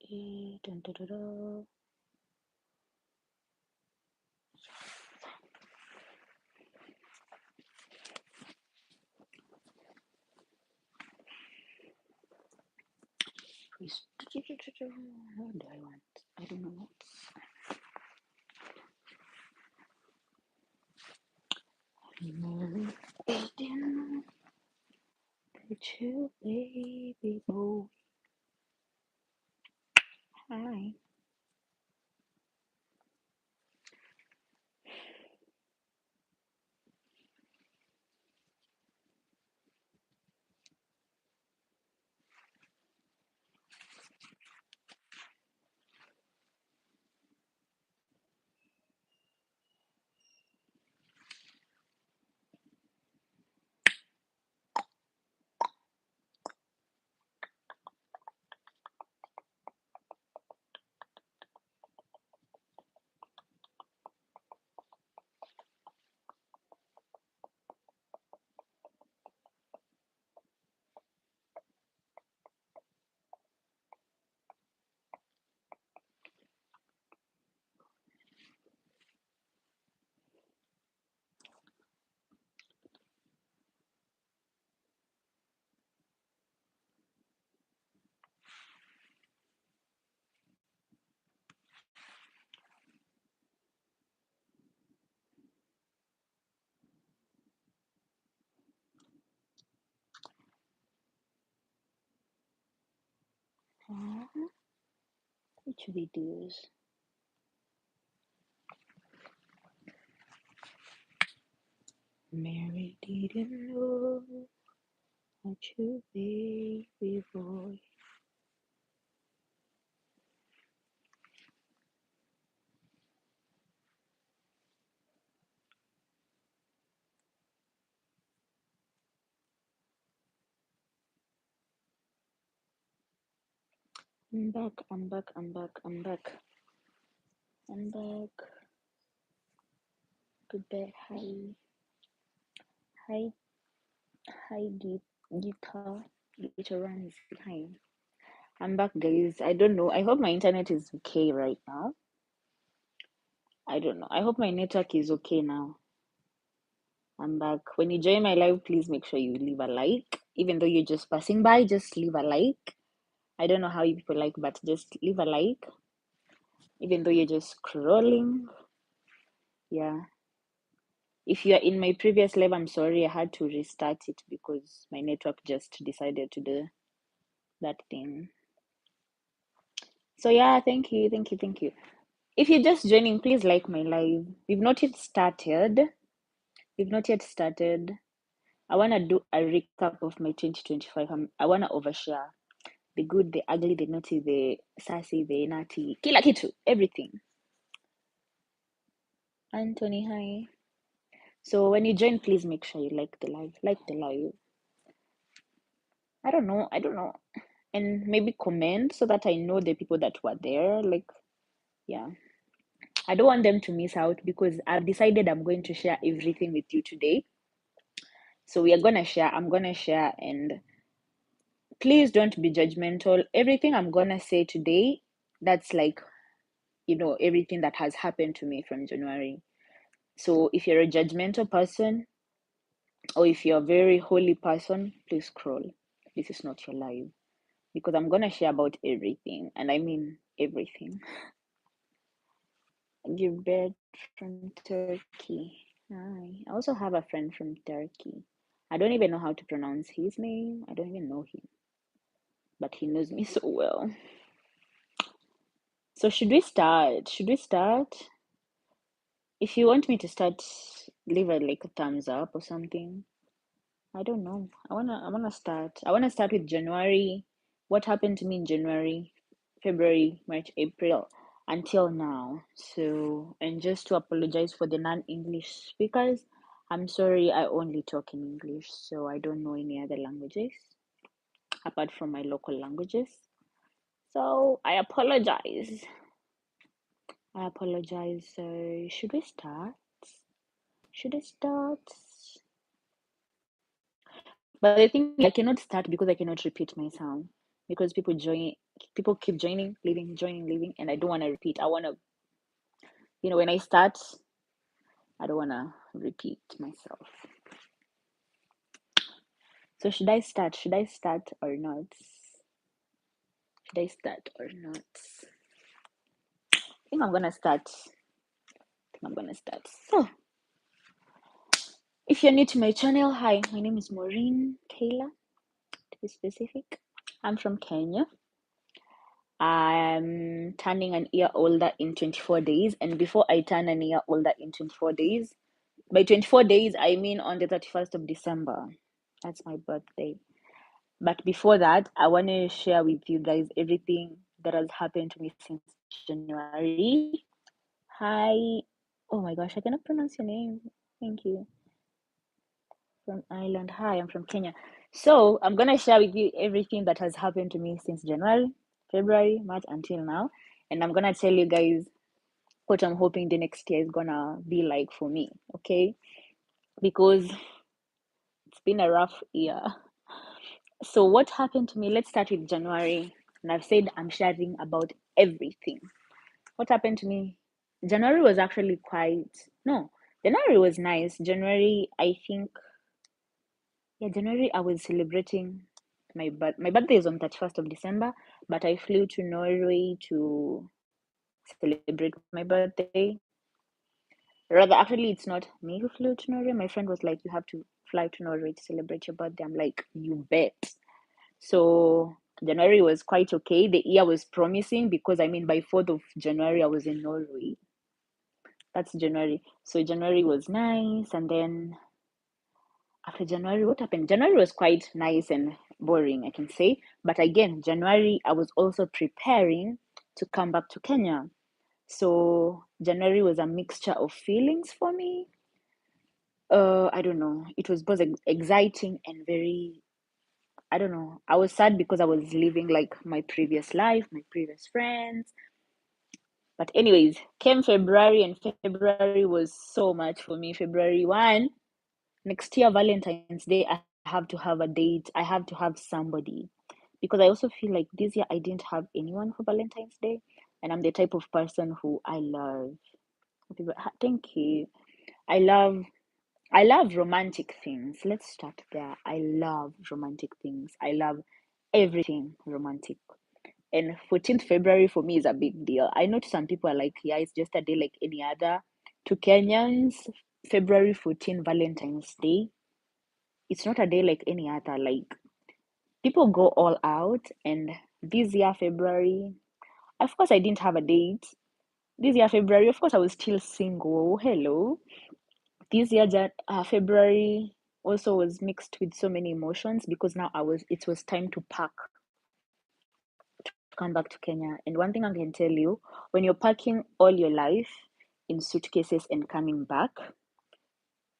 Dun, dun, dun, dun. What do I want? I don't know. Marinating with you, baby boy. Hi. Which videos? Mary didn't know what you baby boy. I'm back, I'm back, I'm back, I'm back. I'm back. Goodbye. Hi. Hi. Hi, guitar. Guitar runs. Hi. I'm back, guys. I don't know. I hope my internet is okay right now. I don't know. I hope my network is okay now. I'm back. When you join my live, please make sure you leave a like. Even though you're just passing by, just leave a like. I don't know how you people like, but just leave a like. Even though you're just scrolling. Yeah. If you're in my previous live, I'm sorry, I had to restart it because my network just decided to do that thing. So yeah, thank you, thank you, thank you. If you're just joining, please like my live. We've not yet started. We've not yet started. I want to do a recap of my 2025. I want to overshare the good, the ugly, the naughty, the sassy, the naughty, kila kitu, everything. Anthony, hi. So when you join, please make sure you like the live. Like the live. I don't know. And maybe comment so that I know the people that were there. Like, yeah. I don't want them to miss out because I've decided I'm going to share everything with you today. So we are gonna share. I'm gonna share, and please don't be judgmental. Everything I'm gonna say today, that's like, everything that has happened to me from January. So if you're a judgmental person or if you're a very holy person, please scroll. This is not your life because I'm gonna share about everything, and I mean everything. Give birth from Turkey. Hi. I also have a friend from Turkey. I don't even know how to pronounce his name. I don't even know him, but he knows me so well. So should we start? If you want me to start, leave a thumbs up or something. I don't know. I wanna start. I wanna start with January. What happened to me in January, February, March, April, until now. So, and just to apologize for the non-English speakers, I'm sorry I only talk in English, so I don't know any other languages apart from my local languages. So I apologize. So should we start? Should I start? But I think I cannot start because I cannot repeat myself. because people keep joining, leaving, and I don't want to repeat. I want to, when I start, I don't want to repeat myself. So should I start? Should I start or not? Should I start or not? I think I'm gonna start. So, if you're new to my channel, hi, my name is Maureen Keilah, to be specific. I'm from Kenya. I'm turning an year older in 24 days, and before I turn an year older in 24 days, by 24 days, I mean on the 31st of December. That's my birthday. But before that, I want to share with you guys everything that has happened to me since January. Hi. Oh my gosh, I cannot pronounce your name. Thank you. From Ireland. Hi, I'm from Kenya. So I'm gonna share with you everything that has happened to me since January, February, March until now. And I'm gonna tell you guys what I'm hoping the next year is gonna be like for me, okay? Because it's been a rough year. So what happened to me? Let's start with January. And I've said I'm sharing about everything. What happened to me? January was actually January was nice. January, I think, yeah, January I was celebrating my birthday is on 31st of December, but I flew to Norway to celebrate my birthday. Rather, actually, it's not me who flew to Norway. My friend was like, "You have to fly to Norway to celebrate your birthday." I'm like, "You bet." So January was quite okay. The year was promising because I mean, by 4th of January, I was in Norway. That's January. So January was nice, and then after January, what happened? January was quite nice and boring, I can say. But again, January, I was also preparing to come back to Kenya. So January was a mixture of feelings for me. I don't know. It was both exciting and very, I don't know. I was sad because I was living like my previous life, my previous friends. But anyways, came February, and February was so much for me. February 1, next year, Valentine's Day, I have to have a date. I have to have somebody. Because I also feel like this year I didn't have anyone for Valentine's Day. And I'm the type of person who I love. Thank you. I love I love romantic things. Let's start there. I love romantic things. I love everything romantic. And 14th February for me is a big deal. I know some people are like, yeah, it's just a day like any other. To Kenyans, February 14, Valentine's Day, it's not a day like any other. Like, people go all out. And this year, February, of course, I didn't have a date. This year, February, of course, I was still single. Hello. This year, February also was mixed with so many emotions because now it was time to pack to come back to Kenya. And one thing I can tell you, when you're packing all your life in suitcases and coming back,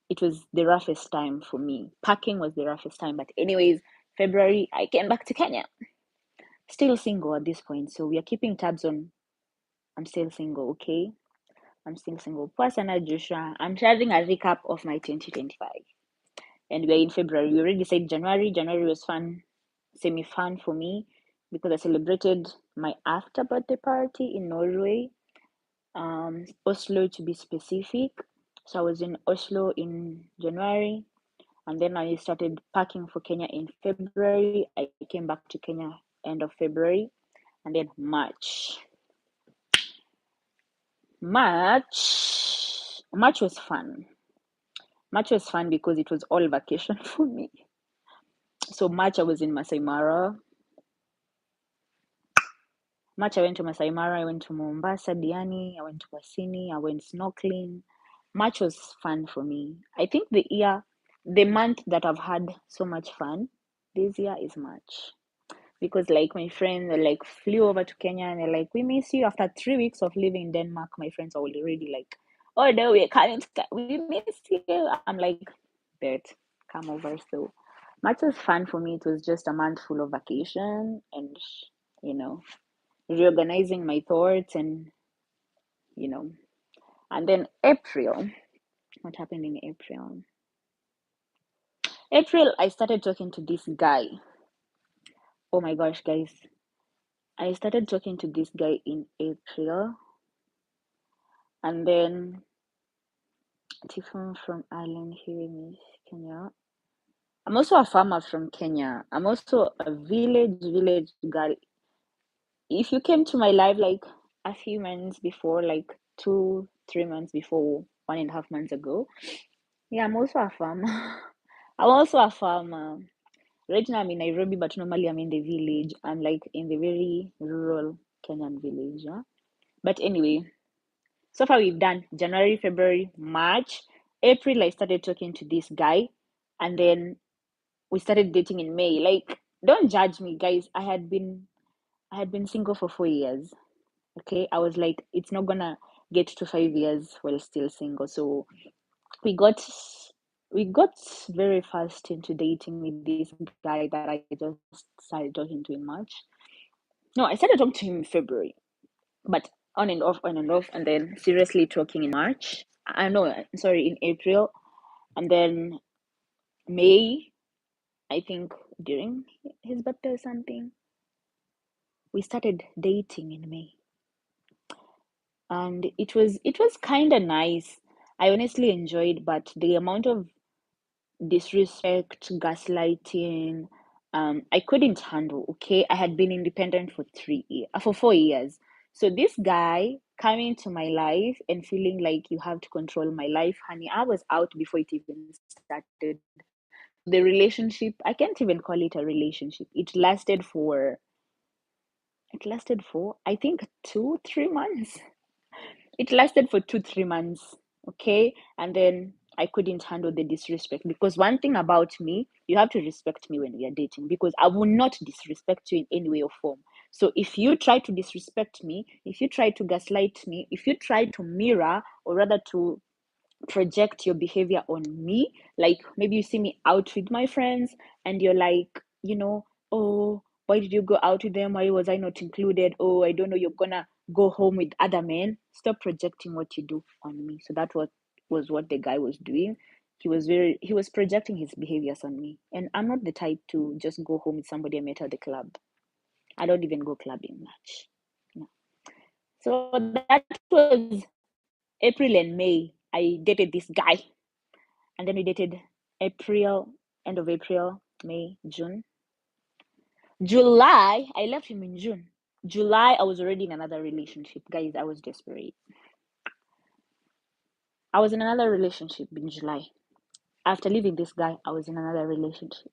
it was the roughest time for me. Packing was the roughest time. But anyways, February, I came back to Kenya. Still single at this point. So we are keeping tabs on I'm still single, okay? I'm still single. Personal Joshua. I'm sharing a recap of my 2025. And we're in February. We already said January. January was fun, semi fun for me because I celebrated my after birthday party in Norway, Oslo to be specific. So I was in Oslo in January, and then I started packing for Kenya in February. I came back to Kenya end of February, and then March. March was fun. March was fun because it was all vacation for me. So March I was in Masai Mara. March I went to Masai Mara, I went to Mombasa, Diani, I went to Wasini, I went snorkeling. March was fun for me. I think the month that I've had so much fun this year is March. Because like my friends like flew over to Kenya and they're like, we miss you. After 3 weeks of living in Denmark, my friends are already like, oh no, we're coming we miss you. I'm like, bet, come over. So March was fun for me. It was just a month full of vacation and you know, reorganizing my thoughts and you know. And then April, what happened in April? April, I started talking to this guy. Oh my gosh, guys. I started talking to this guy in April, and then Tiffany from Ireland here in Kenya. I'm also a farmer from Kenya. I'm also a village girl. If you came to my life like a few months before, like 2, 3 months before, 1.5 months ago, yeah, I'm also a farmer. I'm also a farmer. Right now I'm in Nairobi, but normally I'm in the village. I'm like in the very rural Kenyan village. Yeah? But anyway, so far we've done January, February, March, April. I started talking to this guy, and then we started dating in May. Like, don't judge me, guys. I had been single for 4 years. Okay, I was like, it's not gonna get to 5 years while still single. So we got we got very fast into dating with this guy that I just started talking to in March. No, I started talking to him in February, but on and off, and then seriously talking in March. I know, sorry, in April, and then May. I think during his birthday or something, we started dating in May, and it was kind of nice. I honestly enjoyed, but the amount of disrespect, gaslighting, I couldn't handle. Okay, I had been independent for 4 years. So this guy coming to my life and feeling like you have to control my life, honey, I was out before it even started. So the relationship, I can't even call it a relationship. It lasted for I think 2, 3 months. It lasted for 2, 3 months, okay? And then I couldn't handle the disrespect, because one thing about me, you have to respect me when we are dating, because I will not disrespect you in any way or form. So if you try to disrespect me, if you try to gaslight me, if you try to mirror, or rather to project your behavior on me, like maybe you see me out with my friends and you're like, oh, why did you go out with them, why was I not included, oh, I don't know, you're gonna go home with other men. Stop projecting what you do on me. So that was what the guy was doing. He was projecting his behaviors on me, and I'm not the type to just go home with somebody I met at the club. I don't even go clubbing much. No. So that was April and May. I dated this guy, and then we dated April, end of April, May, June. July, I left him in June. July, I was already in another relationship. Guys, I was desperate. I was in another relationship in July. After leaving this guy, I was in another relationship.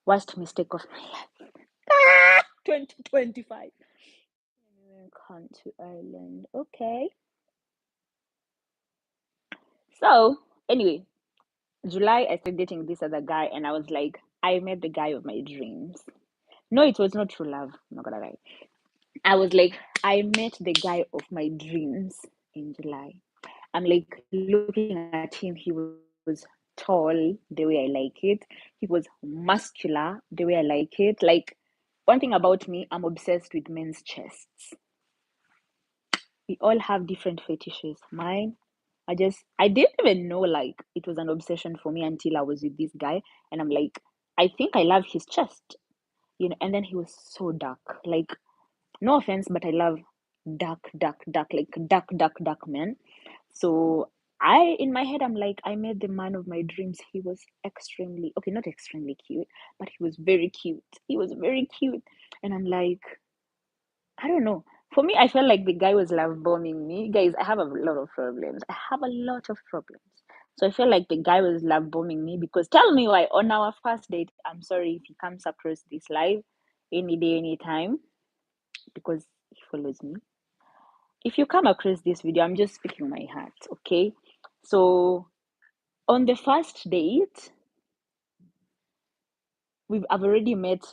Worst mistake of my life. 2025. Come to Ireland. Okay. So, anyway, July, I started dating this other guy, and I was like, I met the guy of my dreams. No, it was not true love. I'm not gonna lie. I was like, I met the guy of my dreams in July. I'm like looking at him. He was tall the way I like it. He was muscular the way I like it. Like, one thing about me, I'm obsessed with men's chests. We all have different fetishes. Mine, I didn't even know like it was an obsession for me until I was with this guy, and I'm like, I think I love his chest, and then he was so dark. Like, no offense, but I love dark, like dark men. So in my head, I'm like, I met the man of my dreams. He was extremely, okay, not extremely cute, but he was very cute. He was very cute. And I'm like, I don't know. For me, I felt like the guy was love bombing me. Guys, I have a lot of problems. I have a lot of problems. So I felt like the guy was love bombing me, because tell me why on our first date, I'm sorry if he comes across this live any day, anytime, because he follows me. If you come across this video, I'm just speaking my heart, okay? So on the first date, I've already met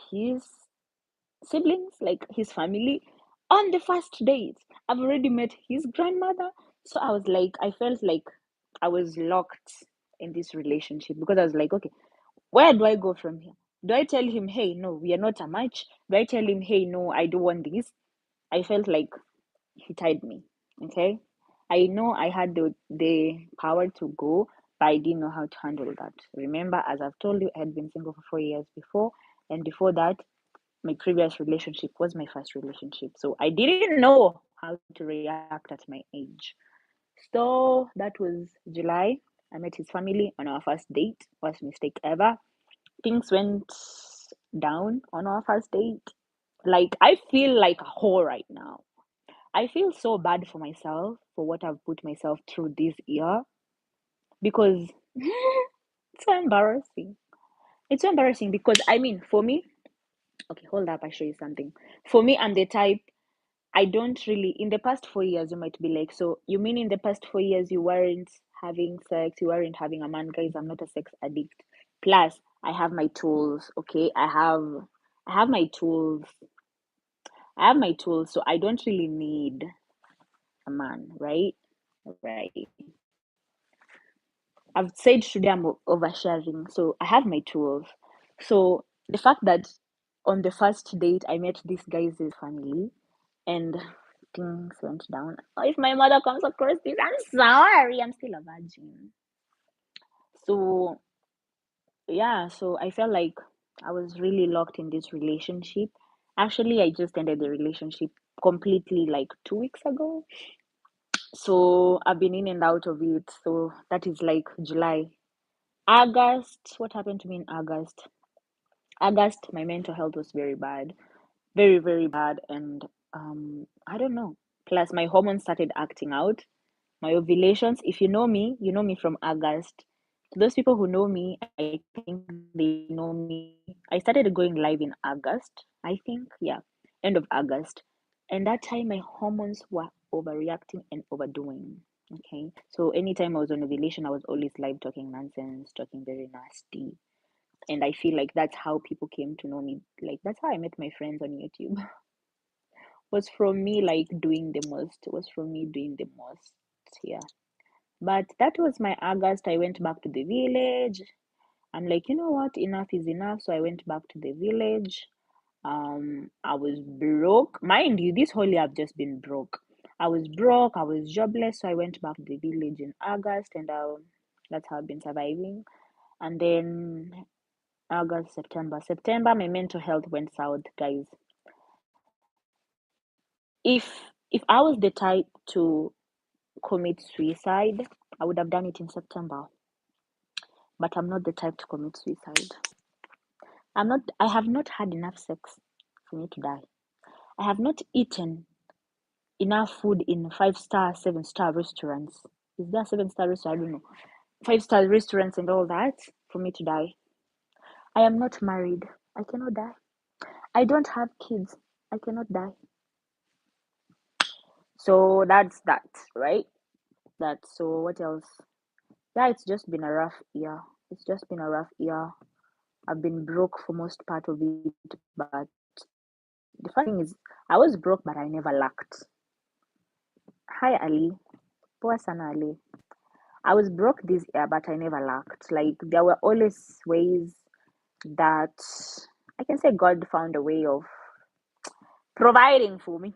his siblings, like his family. On the first date, I've already met his grandmother. So I felt like I was locked in this relationship, because I was like, okay, where do I go from here? Do I tell him, hey, no, we are not a match? Do I tell him, hey, no, I don't want this? I felt like he tied me. Okay. I know I had the power to go, but I didn't know how to handle that. Remember, as I've told you, I had been single for 4 years before, And before that, my previous relationship was my first relationship. So I didn't know how to react at my age. So that was July. I met his family on our first date. Worst mistake ever. Things went down on our first date. Like, I feel like a whore right now. I feel so bad for myself for what I've put myself through this year because it's so embarrassing. It's so embarrassing because I mean, for me, okay, hold up, I show you something. For me, I'm the type I don't really, in the past 4 years, you might be like, so you mean in the past 4 years you weren't having sex, you weren't having a man? Guys, I'm not a sex addict. Plus, I have my tools, okay? I have my tools. I have my tools, so I don't really need a man, right? Right. I've said today I'm oversharing, so I have my tools. So the fact that on the first date I met this guy's family and things went down. If my mother comes across this, I'm sorry. I'm still a virgin. So yeah, so I felt like I was really locked in this relationship. Actually, I just ended the relationship completely like 2 weeks ago. So I've been in and out of it. So that is like July. August, what happened to me in August? August, my mental health was very bad. Very, very bad. And I don't know. Plus my hormones started acting out. My ovulations, if you know me from August. To those people who know me, I think they know me. I started going live in August, I think. Yeah, end of August. And that time my hormones were overreacting and overdoing. Okay. So anytime I was on ovulation, I was always live talking nonsense, talking very nasty. And I feel like that's how people came to know me. Like that's how I met my friends on YouTube. Was from me like doing the most. Was from me doing the most. Yeah. But that was my August. I went back to the village. I'm like, you know what? Enough is enough. So I went back to the village. I was broke. Mind you, this whole year I've just been broke. I was broke. I was jobless. So I went back to the village in August, and that's how I've been surviving. And then August, September, my mental health went south, guys. If I was the type to commit suicide, I would have done it in September. But I'm not the type to commit suicide. I have not had enough sex for me to die. I have not eaten enough food in 5 star, 7 star restaurants. Is there 7 star restaurant? I don't know. 5 star restaurants and all that for me to die. I am not married. I cannot die. I don't have kids. I cannot die. So that's that, right? That so what else? Yeah, it's just been a rough year. It's just been a rough year. I've been broke for most part of it, but the funny thing is, I was broke, but I never lacked. Hi, Ali. Poor sana, Ali. I was broke this year, but I never lacked. Like, there were always ways that I can say God found a way of providing for me.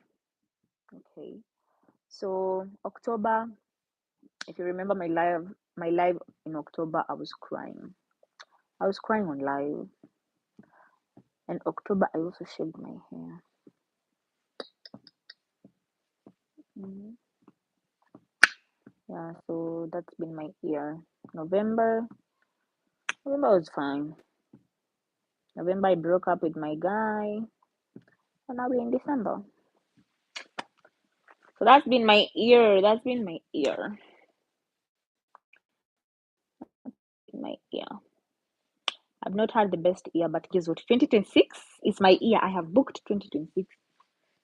Okay. So, October, if you remember my live in October, I was crying. I was crying on live. And October, I also shaved my hair. Mhm. Yeah, so that's been my year. November, November was fine. November, I broke up with my guy, and now we're in December. So that's been my year. That's been my year. My year. I've not had the best year, but guess what? 2026 is my year. I have booked 2026.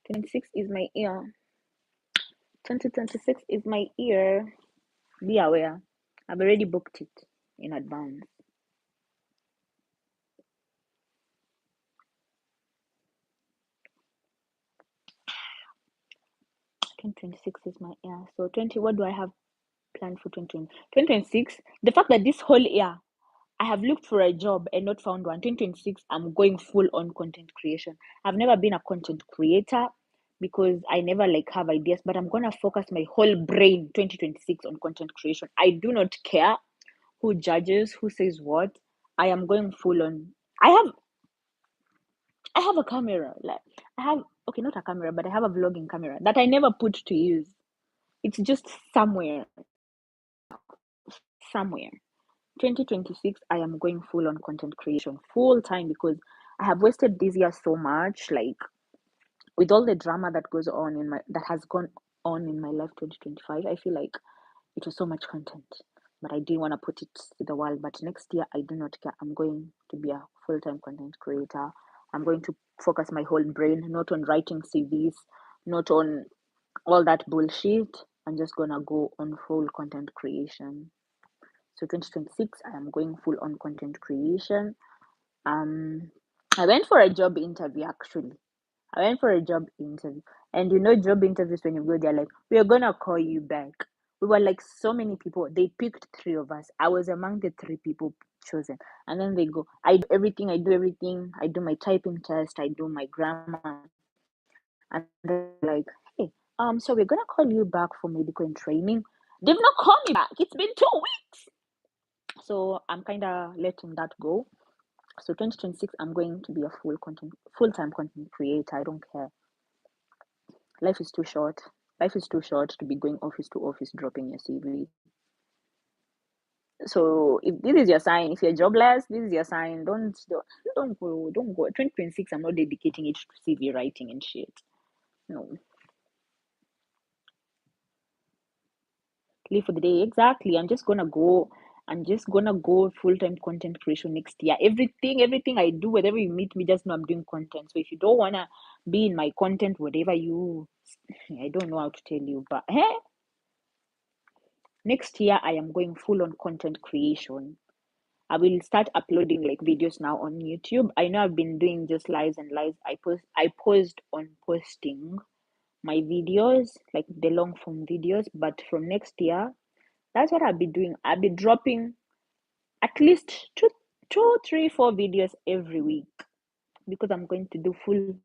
2026 is my year. 2026 is my year. Be aware. I've already booked it in advance. 2026 is my year. So 20, what do I have planned for 2020? 2026, the fact that this whole year I have looked for a job and not found one. 2026, I'm going full on content creation. I've never been a content creator because I never like have ideas, but I'm gonna focus my whole brain 2026 on content creation. I do not care who judges, who says what. I am going full on. I have I have a camera. Like I have okay, not a camera, but I have a vlogging camera that I never put to use. It's just somewhere. 2026, I am going full on content creation, full time because I have wasted this year so much. Like with all the drama that goes on in my that has gone on in my life 2025, I feel like it was so much content, but I didn't want to put it to the world. But next year, I do not care. I'm going to be a full time content creator. I'm going to focus my whole brain not on writing CVs, not on all that bullshit. I'm just gonna go on full content creation. So 2026, I am going full on content creation. Um, I went for a job interview actually. I went for a job interview. And you know, job interviews, when you go, they're like, we are going to call you back. We were like so many people. They picked three of us. I was among the three people chosen. And then they go, I do everything. I do everything. I do my typing test. I do my grammar. And they're like, hey, so we're going to call you back for medical and training. They've not called me back. It's been 2 weeks. So I'm kind of letting that go. So 2026, I'm going to be a full time content creator. I don't care. Life is too short. Life is too short to be going office to office dropping your CV. So if this is your sign, if you're jobless, this is your sign. Don't go. 2026, I'm not dedicating it to CV writing and shit. No, live for the day. Exactly. I'm just gonna go. I'm just gonna go full time content creation next year. Everything I do, wherever you meet me, just know I'm doing content. So if you don't wanna be in my content, whatever you, I don't know how to tell you, but next year I am going full on content creation. I will start uploading like videos now on YouTube. I know I've been doing just lives and lives. I paused on posting my videos, like the long form videos, but from next year, that's what I'll be doing. I'll be dropping at least two, three, 4 videos every week because I'm going to do full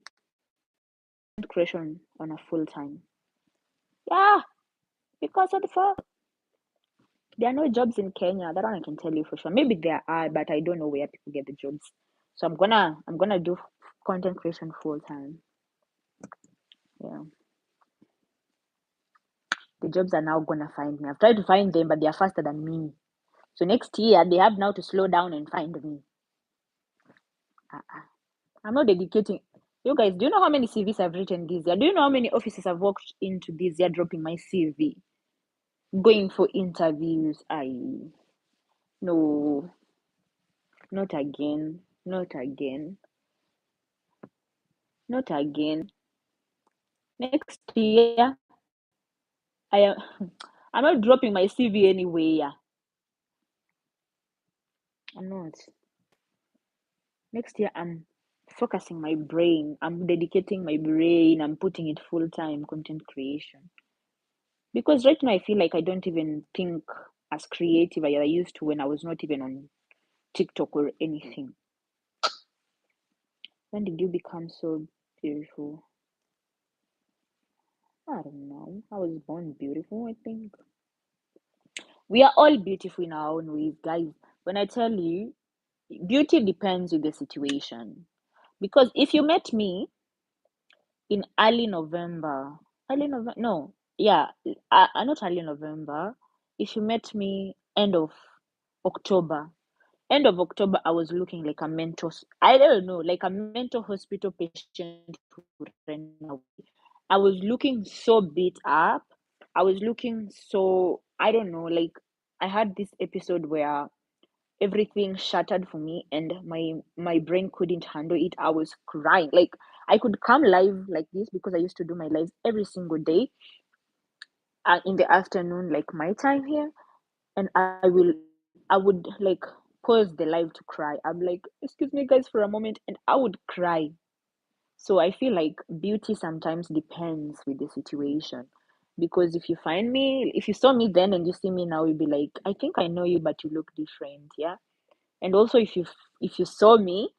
creation on a full time. Yeah, because of the fact there are no jobs in Kenya. That one I can tell you for sure. Maybe there are, but I don't know where people get the jobs. So I'm gonna do content creation full time. Yeah, the jobs are now gonna find me. I've tried to find them, but they are faster than me. So next year they have now to slow down and find me. Uh-uh. I'm not dedicating. You guys, do you know how many CVs I've written this year? Do you know how many offices I've walked into this year dropping my CV, going for interviews? I no, not again, not again, not again. Next year, I am. I'm not dropping my CV anywhere. I'm not. Next year, I'm focusing my brain. I'm dedicating my brain. I'm putting it full time content creation. Because right now, I feel like I don't even think as creative as I used to when I was not even on TikTok or anything. When did you become so beautiful? I don't know. I was born beautiful, I think. We are all beautiful in our own ways, guys. When I tell you, beauty depends with the situation. Because if you met me in early November, no, yeah, not early November. If you met me October, end of October, I was looking like a I don't know, like a mental hospital patient who ran away. I was looking so beat up. I was looking so, I don't know, like I had this episode where everything shattered for me and my brain couldn't handle it. I was crying. Like I could come live like this because I used to do my lives every single day in the afternoon, like my time here, and I would like pause the live to cry. I'm like, excuse me guys for a moment, and I would cry. So I feel like beauty sometimes depends with the situation. Because if you saw me then and you see me now, you'll be like, I think I know you, but you look different, yeah. And also, if you saw me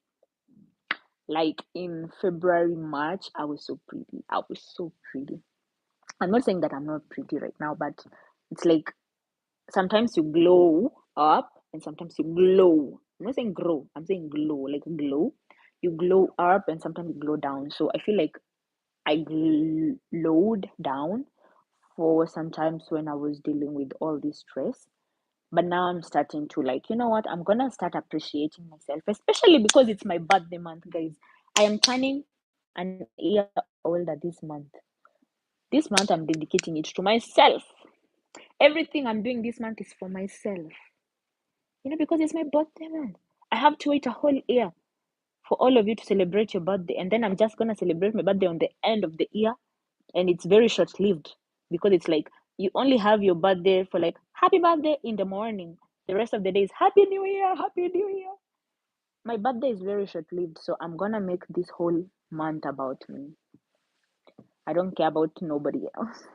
like in February, March, I was so pretty. I was so pretty. I'm not saying that I'm not pretty right now, but it's like sometimes you glow up and sometimes you glow. I'm not saying grow, I'm saying glow, like glow. you glow up and sometimes you glow down. So I feel like I glowed down for sometimes when I was dealing with all this stress. But now I'm starting to like, you know what? I'm gonna start appreciating myself, especially because it's my birthday month, guys. I am turning an year older this month. This month I'm dedicating it to myself. Everything I'm doing this month is for myself. Because it's my birthday month. I have to wait a whole year for all of you to celebrate your birthday, and then I'm just gonna celebrate my birthday on the end of the year, and it's very short lived because it's like you only have your birthday for like happy birthday in the morning. The rest of the day is happy new year, happy new year. My birthday is very short lived, so I'm gonna make this whole month about me. I don't care about nobody else.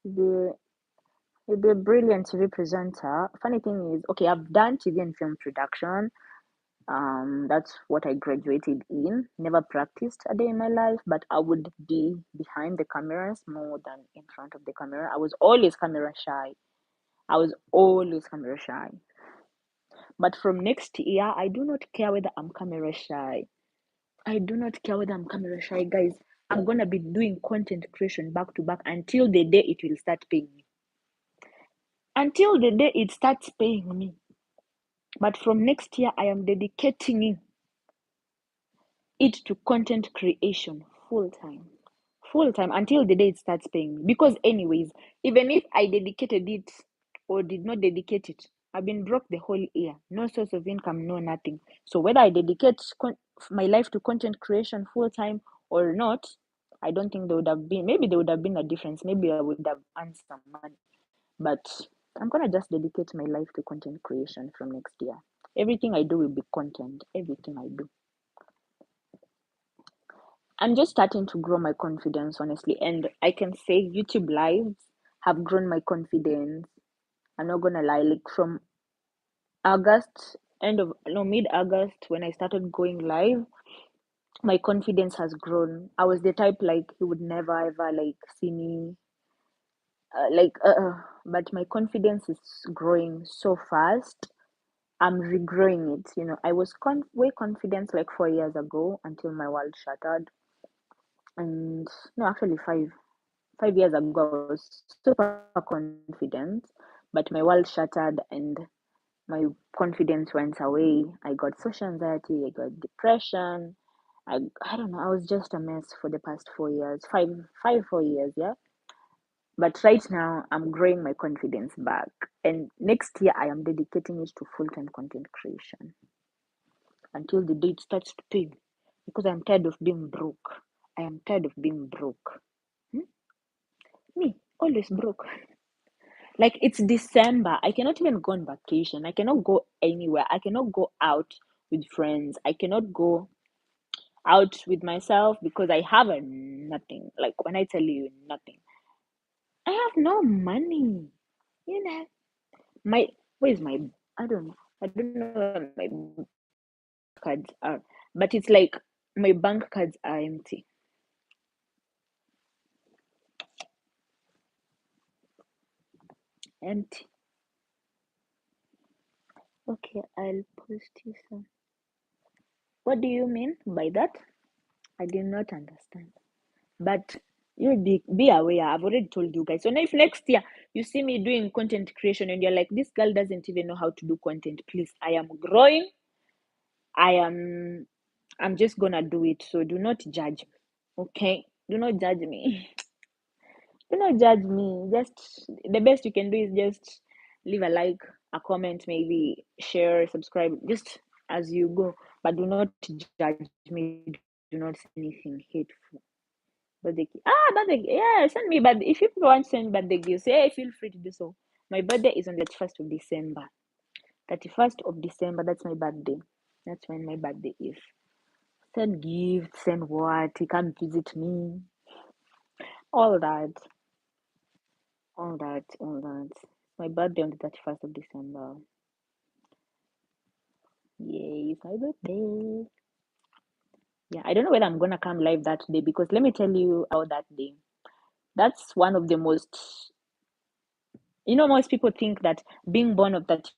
The You'd be a brilliant TV presenter. Funny thing is, okay, I've done TV and film production. That's what I graduated in. Never practiced a day in my life, but I would be behind the cameras more than in front of the camera. I was always camera shy. I was always camera shy. But from next year, I do not care whether I'm camera shy. I do not care whether I'm camera shy, guys. I'm gonna be doing content creation back to back until the day it will start paying me. Until the day it starts paying me. But from next year, I am dedicating it to content creation full time. Full time until the day it starts paying me. Because, anyways, even if I dedicated it or did not dedicate it, I've been broke the whole year. No source of income, no nothing. So, whether I dedicate my life to content creation full time or not, I don't think there would have been, maybe there would have been a difference. Maybe I would have earned some money. But I'm gonna just dedicate my life to content creation from next year. Everything I do will be content. Everything I do. I'm just starting to grow my confidence, honestly. And I can say YouTube lives have grown my confidence. I'm not gonna lie, like from August, mid August, when I started going live, my confidence has grown. I was the type like you would never ever like see me but my confidence is growing so fast. I'm regrowing it. I was way confident like 4 years ago until my world shattered. And no, actually 5 years ago, I was super confident, but my world shattered and my confidence went away. I got social anxiety, I got depression. I don't know. I was just a mess for the past 4 years, 4 years, yeah. But right now, I'm growing my confidence back. And next year, I am dedicating it to full time content creation until the day it starts to pay me. Because I'm tired of being broke. I am tired of being broke. Hmm? Me, always broke. Like it's December. I cannot even go on vacation. I cannot go anywhere. I cannot go out with friends. I cannot go out with myself because I have a nothing. Like when I tell you nothing, I have no money. You know, my where's my I don't know where my cards are, but it's like my bank cards are empty. Empty. Okay, I'll post you some. What do you mean by that? I did not understand. But you'll be aware. I've already told you guys. So now if next year you see me doing content creation and you're like, this girl doesn't even know how to do content, please. I am growing. I am I'm just gonna do it. So do not judge me. Okay? Do not judge me. Do not judge me. Just the best you can do is just leave a like, a comment, maybe share, subscribe, just as you go. But do not judge me. Do not say anything hateful. Birthday, yeah, send me. But if you want to send birthday gifts, yeah, feel free to do so. My birthday is on the 31st of December. 31st of December, that's my birthday. That's when my birthday is. Send gifts, send what? You come visit me. All that. All that. My birthday on the 31st of December. Yay, it's my birthday. Yeah, I don't know whether I'm gonna come live that day because let me tell you about that day. That's one of the most, most people think that being born of that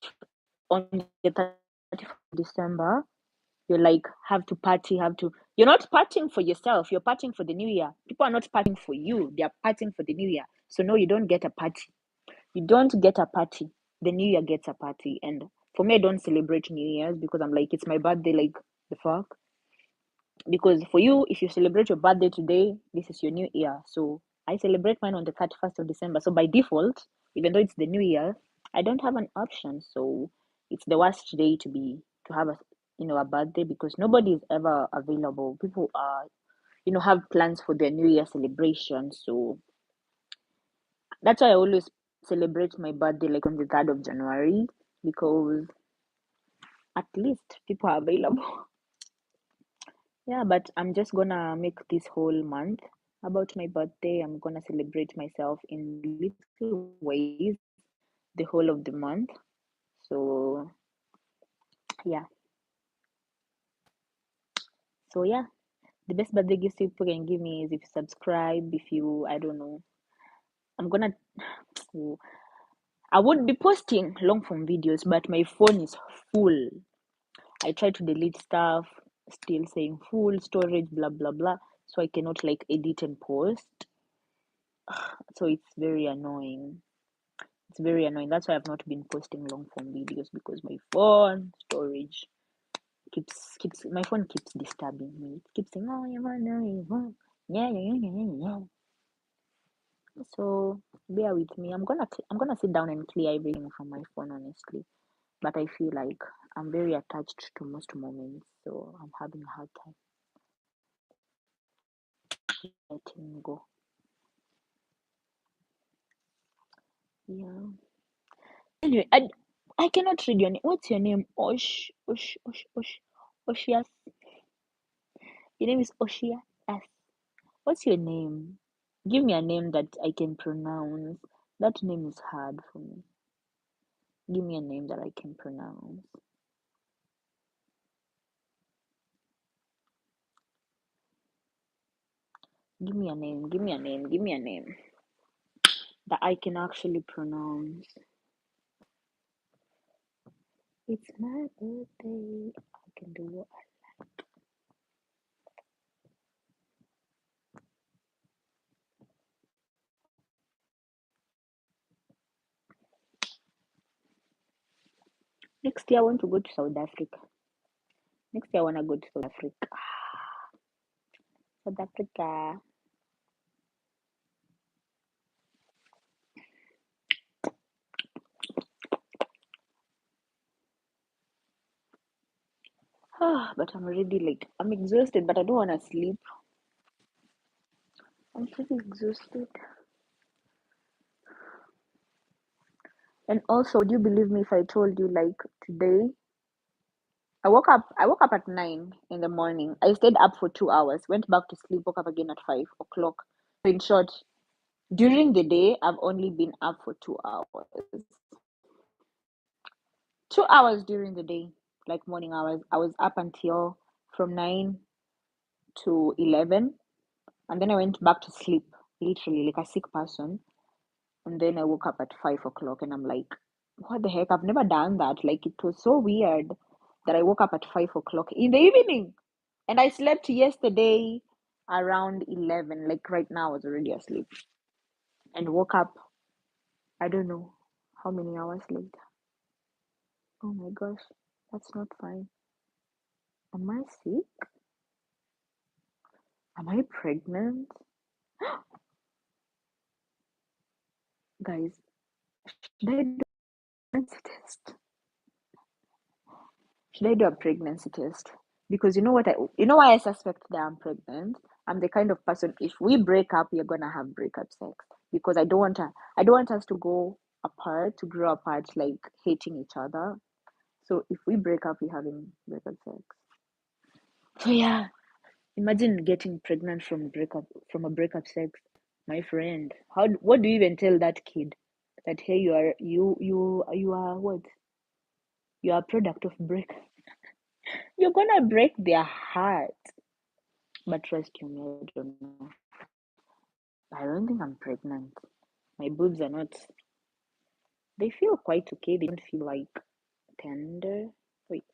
on the 31st of December you're like have to party, have to. You're not partying for yourself. You're partying for the new year. People are not partying for you. They are partying for the new year. So no, you don't get a party. You don't get a party. The new year gets a party. And for me, I don't celebrate New Year's because I'm like, it's my birthday. Like the fuck. Because for you, if you celebrate your birthday today, this is your new year. So I celebrate mine on the 31st of December. So by default, even though it's the new year, I don't have an option. So it's the worst day to have a birthday because nobody is ever available. People are have plans for their new year celebration. So that's why I always celebrate my birthday like on the 3rd of January because at least people are available. Yeah, but I'm just gonna make this whole month about my birthday. I'm gonna celebrate myself in little ways the whole of the month. So yeah, so yeah, the best birthday gift people can give me is if you subscribe. If you, I don't know, I'm gonna. I would be posting long form videos, but my phone is full. I try to delete stuff, still saying full storage, blah blah blah. So I cannot like edit and post. So it's very annoying. It's very annoying. That's why I've not been posting long form videos because my phone storage keeps my phone keeps disturbing me. It keeps saying, "Oh, you want, no, you want." Yeah, yeah, yeah, yeah, yeah. So bear with me. I'm gonna sit down and clear everything from my phone, honestly. But I feel like I'm very attached to most moments, so I'm having a hard time letting go. Yeah. Anyway, I cannot read your name. What's your name? Oshias. Your name is Oshia. What's your name? Give me a name that I can pronounce. That name is hard for me. Give me a name that I can pronounce. Give me a name. Give me a name. Give me a name that I can actually pronounce. It's my birthday. I can do what next year I want to go to South Africa. Next year I wanna go to South Africa. South Africa. But I'm already like I'm exhausted, but I don't wanna sleep. I'm pretty exhausted. And also, would you believe me if I told you like today I woke up at 9 in the morning. I stayed up for 2 hours, went back to sleep, woke up again at 5 o'clock. So in short, during the day I've only been up for 2 hours. 2 hours during the day, like morning hours. I was up until from 9 to 11, and then I went back to sleep, literally like a sick person. And then I woke up at 5 o'clock, and I'm like, what the heck? I've never done that. Like it was so weird that I woke up at 5 o'clock in the evening. And I slept yesterday around 11. Like right now, I was already asleep and woke up, I don't know how many hours later. Oh my gosh, that's not fine. Am I sick? Am I pregnant? Guys, should I do a pregnancy test? Should I do a pregnancy test? Because you know why I suspect that I'm pregnant? I'm the kind of person, if we break up, we're gonna have breakup sex. Because I don't want us to go apart, to grow apart, like hating each other. So if we break up, we're having breakup sex. So yeah, imagine getting pregnant from a breakup sex, my friend. What do you even tell that kid? That hey, you are what? You are a product of break. You're gonna break their heart. But trust you me, I don't know. I don't think I'm pregnant. My boobs are not. They feel quite okay. They don't feel like tender. Wait,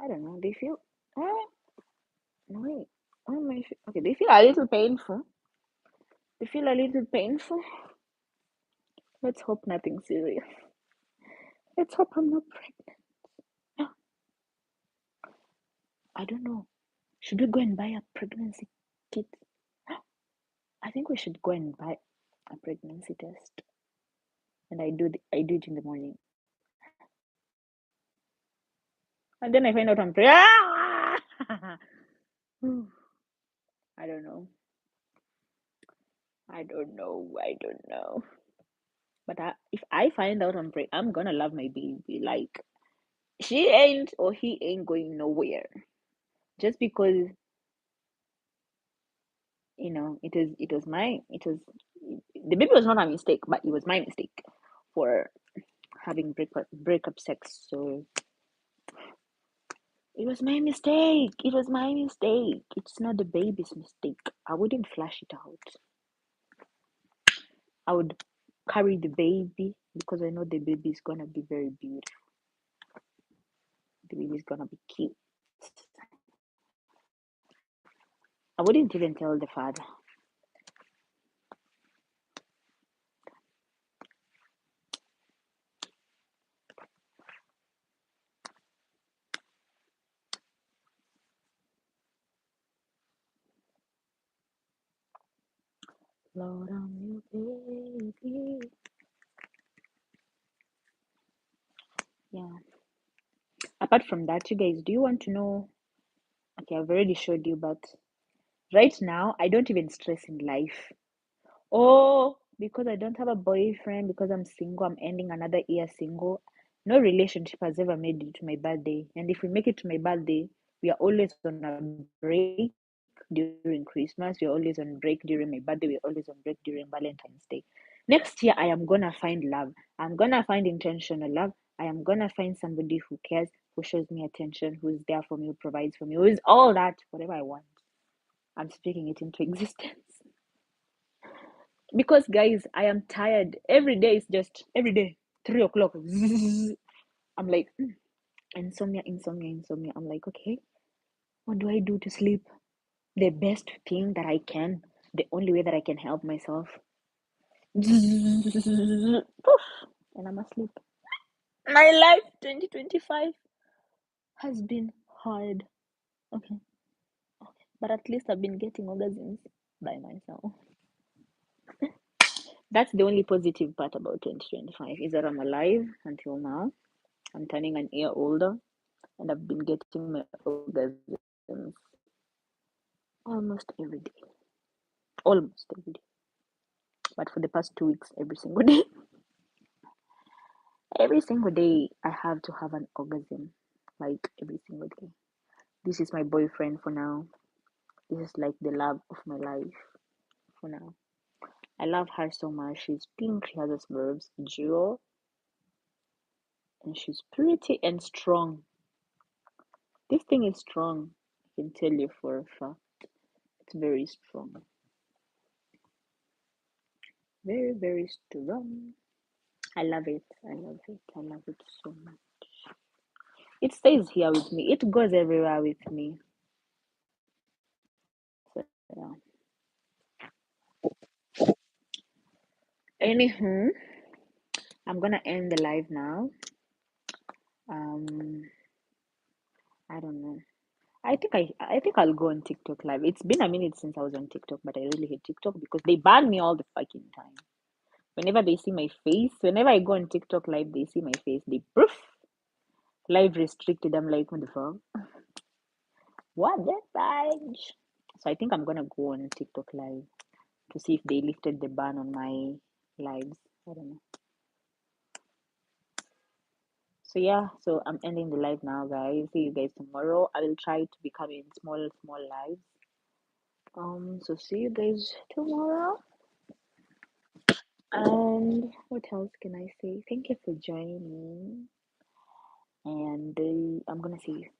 I don't know. They feel. No, wait. Okay, they feel a little painful. They feel a little painful. Let's hope nothing serious. Let's hope I'm not pregnant. I don't know. Should we go and buy a pregnancy kit? I think we should go and buy a pregnancy test. And I do it in the morning. And then I find out I'm pregnant. I don't know. I don't know. I don't know. But if I find out I'm pregnant, I'm gonna love my baby. Like she ain't or he ain't going nowhere. Just because it was the baby was not a mistake, but it was my mistake for having breakup sex. So it was my mistake. It was my mistake. It's not the baby's mistake. I wouldn't flash it out. I would carry the baby because I know the baby is gonna be very beautiful. The baby is gonna be cute. I wouldn't even tell the father. Lord, I'm your baby. Yeah. Apart from that, you guys, do you want to know? Okay, I've already showed you, but right now, I don't even stress in life. Oh, because I don't have a boyfriend, because I'm single, I'm ending another year single. No relationship has ever made it to my birthday. And if we make it to my birthday, we are always on a break during Christmas. We're always on break during my birthday. We're always on break during Valentine's Day. Next year, I am gonna find love. I'm gonna find intentional love. I am gonna find somebody who cares, who shows me attention, who is there for me, who provides for me, who is all that, whatever I want. I'm speaking it into existence. Because guys, I am tired. Every day is just every day, 3 o'clock. I'm like insomnia, insomnia, insomnia. I'm like, okay, what do I do to sleep? The best thing that I can, the only way that I can help myself. Poof, and I'm asleep. My life 2025 has been hard. Okay. But at least I've been getting orgasms by myself. That's the only positive part about 2025 is that I'm alive until now. I'm turning an year older and I've been getting my orgasms almost every day. Almost every day. But for the past 2 weeks, every single day. Every single day, I have to have an orgasm. Like every single day. This is my boyfriend for now. This is like the love of my life for now. I love her so much. She's pink, she has a smurfs jewel, and she's pretty and strong. This thing is strong. I can tell you for a fact. It's very strong. Very, very strong. I love it. I love it. I love it so much. It stays here with me. It goes everywhere with me. So, yeah. Anywho, I'm gonna end the live now. Um, I don't know. I think I'll go on TikTok live. It's been a minute since I was on TikTok, but I really hate TikTok because they ban me all the fucking time. Whenever they see my face, whenever I go on TikTok live, they see my face. They proof live restricted. I'm like, what the fuck? What the fudge? So I think I'm gonna go on TikTok live to see if they lifted the ban on my lives. I don't know. So yeah, so I'm ending the live now, guys. See you guys tomorrow. I will try to be coming small, small lives. So see you guys tomorrow. And what else can I say? Thank you for joining me. And I'm gonna see you.